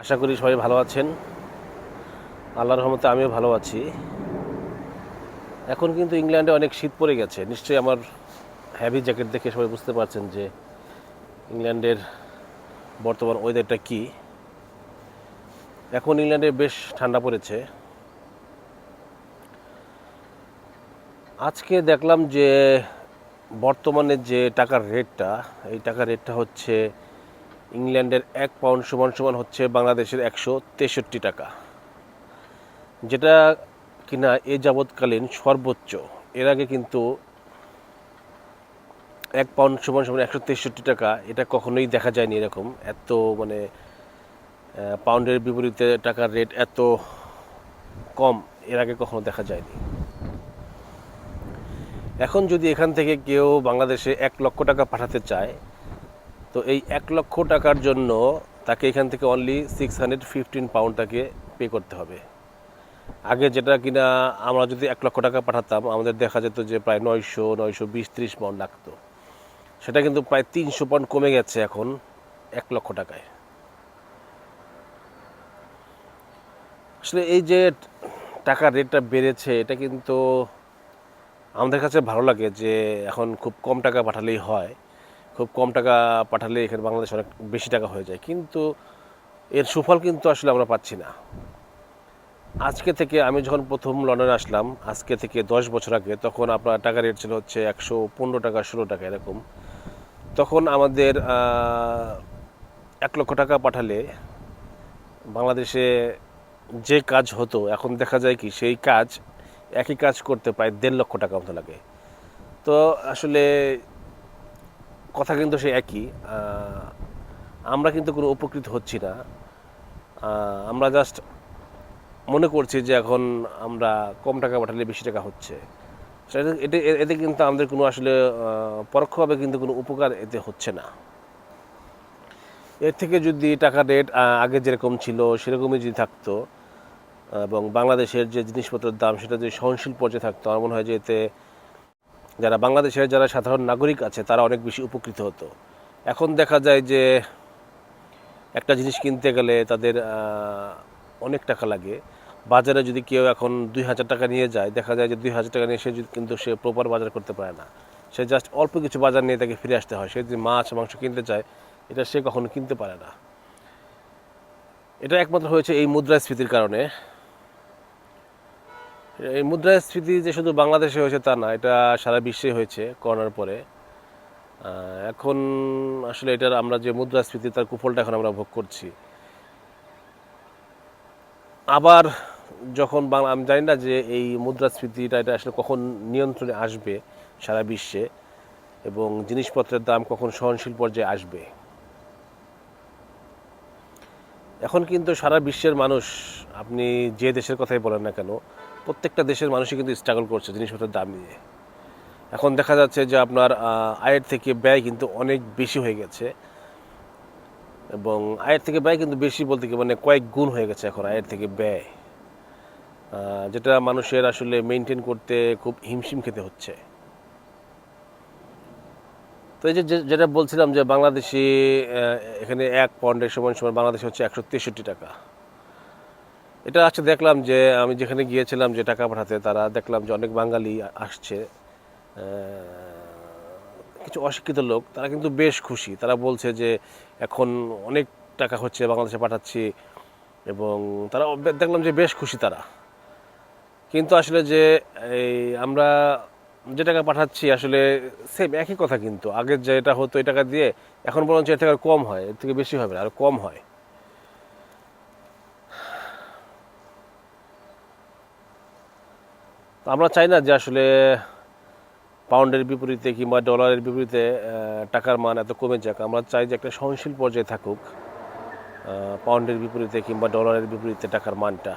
আশা করি সবাই ভালো আছেন। আল্লাহর রহমতে আমিও ভালো আছি। এখন কিন্তু ইংল্যান্ডে অনেক শীত পড়ে গেছে। নিশ্চয়ই আমার হেভি জ্যাকেট দেখে সবাই বুঝতে পারছেন যে ইংল্যান্ডের বর্তমান ওয়েদারটা কী। এখন ইংল্যান্ডে বেশ ঠান্ডা পড়েছে। আজকে দেখলাম যে বর্তমানে যে টাকার রেটটা, এই টাকার রেটটা হচ্ছে ইংল্যান্ডের 1 পাউন্ড সমান সমান হচ্ছে বাংলাদেশের 163 টাকা, যেটা কিনা এ যাবৎকালীন সর্বোচ্চ। এর আগে কিন্তু 1 পাউন্ড সমান সমান 163 টাকা, এটা কখনোই দেখা যায়নি এরকম। এত মানে পাউন্ডের বিপরীতে টাকার রেট এত কম এর আগে কখনো দেখা যায়নি। এখন যদি এখান থেকে কেউ বাংলাদেশে 1 লক্ষ টাকা পাঠাতে চায়, তো এই 1 লক্ষ টাকার জন্য তাকে এখান থেকে অনলি 615 পাউন্ড তাকে পে করতে হবে। আগে যেটা কিনা আমরা যদি 1 লক্ষ টাকা পাঠাতাম, আমাদের দেখা যেত যে প্রায় 920-920-30 পাউন্ড লাগতো। সেটা কিন্তু প্রায় 300 পাউন্ড কমে গেছে এখন 1 লক্ষ টাকায়। আসলে এই যে টাকার রেটটা বেড়েছে, এটা কিন্তু আমাদের কাছে ভালো লাগে যে এখন খুব কম টাকা পাঠালেই হয়। খুব কম টাকা পাঠালে এখানে বাংলাদেশে অনেক বেশি টাকা হয়ে যায়, কিন্তু এর সুফল কিন্তু আসলে আমরা পাচ্ছি না। আজকে থেকে আমি যখন প্রথম লন্ডনে আসলাম, আজকে থেকে 10 বছর আগে, তখন আপনার টাকা রেট ছিল হচ্ছে 115 টাকা, 16 টাকা এরকম। তখন আমাদের 1 লক্ষ টাকা পাঠালে বাংলাদেশে যে কাজ হতো, এখন দেখা যায় কি সেই কাজ, একই কাজ করতে প্রায় 1.5 লক্ষ টাকা মতো লাগে। তো আসলে কথা কিন্তু সে একই। আমরা কিন্তু কোনো উপকৃত হচ্ছি না। আমরা জাস্ট মনে করছি যে এখন আমরা কম টাকা পাঠালে বেশি টাকা হচ্ছে। এটা এতে কিন্তু আমাদের কোনো আসলে পরোক্ষভাবে কিন্তু কোনো উপকার এতে হচ্ছে না। এর থেকে যদি টাকার রেট আগে যেরকম ছিল সেরকমই যদি থাকতো, এবং বাংলাদেশের যে জিনিসপত্রের দাম সেটা যদি সহনশীল পর্যায়ে থাকতো, আমার মনে হয় যে এতে যারা সাধারণ নাগরিক আছে তারা অনেক বেশি উপকৃত হতো। এখন দেখা যায় যে একটা জিনিস কিনতে গেলে তাদের অনেক টাকা লাগে। বাজারে যদি কেউ এখন 2,000 টাকা নিয়ে যায়, দেখা যায় যে 2,000 টাকা নিয়ে কিন্তু সে প্রপার বাজার করতে পারে না। সে জাস্ট অল্প কিছু বাজার নিয়ে তাকে ফিরে আসতে হয়। সে যদি মাছ মাংস কিনতে চায়, এটা সে কখনো কিনতে পারে না। এটা একমাত্র হয়েছে এই মুদ্রাস্ফীতির কারণে। এই মুদ্রাস্ফীতি যে শুধু বাংলাদেশে হয়েছে তা না, এটা সারা বিশ্বে হয়েছে করোনার পরে। এখন আসলে এটার আমরা যে মুদ্রাস্ফীতি, তার কুফলটা এখন আমরা ভোগ করছি। আবার যখন আমি জানি না যে এই মুদ্রাস্ফীতিটা এটা আসলে কখন নিয়ন্ত্রণে আসবে সারা বিশ্বে, এবং জিনিসপত্রের দাম কখন সহনশীল পর্যায়ে আসবে। এখন কিন্তু সারা বিশ্বের মানুষ, আপনি যে দেশের কথাই বলেন না কেন, প্রত্যেকটা দেশের মানুষই কিন্তু স্ট্রাগল করছে জিনিসপত্রের দাম নিয়ে। এখন দেখা যাচ্ছে যে আপনার আয়ের থেকে ব্যয় কিন্তু অনেক বেশি হয়ে গেছে, এবং আয়ের থেকে ব্যয় কিন্তু বেশি বলতে কি মানে কয়েক গুণ হয়ে গেছে এখন আয়ের থেকে ব্যয়, যেটা মানুষের আসলে মেনটেন করতে খুব হিমশিম খেতে হচ্ছে। তো এই যে যেটা বলছিলাম যে বাংলাদেশি, এখানে 1 পাউন্ডের সমান সমান বাংলাদেশে হচ্ছে 163 টাকা। এটা আজকে দেখলাম যে আমি যেখানে গিয়েছিলাম যে টাকা পাঠাতে, তারা দেখলাম যে অনেক বাঙালি আসছে, কিছু অশিক্ষিত লোক, তারা কিন্তু বেশ খুশি। তারা বলছে যে এখন অনেক টাকা হচ্ছে বাংলাদেশে পাঠাচ্ছি, এবং তারা দেখলাম যে বেশ খুশি তারা। কিন্তু আসলে যে এই আমরা যে টাকা পাঠাচ্ছি আসলে সেম একই কথা, কিন্তু আগের যেটা হতো এই টাকা দিয়ে এখন বরঞ্চ এর থেকে আর কম হয়, এর থেকে বেশি হবে না, আর কম হয়। তো আমরা চাই না যে আসলে পাউন্ডের বিপরীতে কিংবা ডলারের বিপরীতে টাকার মান এত কমে যাক। আমরা চাই যে একটা সহনশীল পর্যায়ে থাকুক পাউন্ডের বিপরীতে কিংবা ডলারের বিপরীতে টাকার মানটা।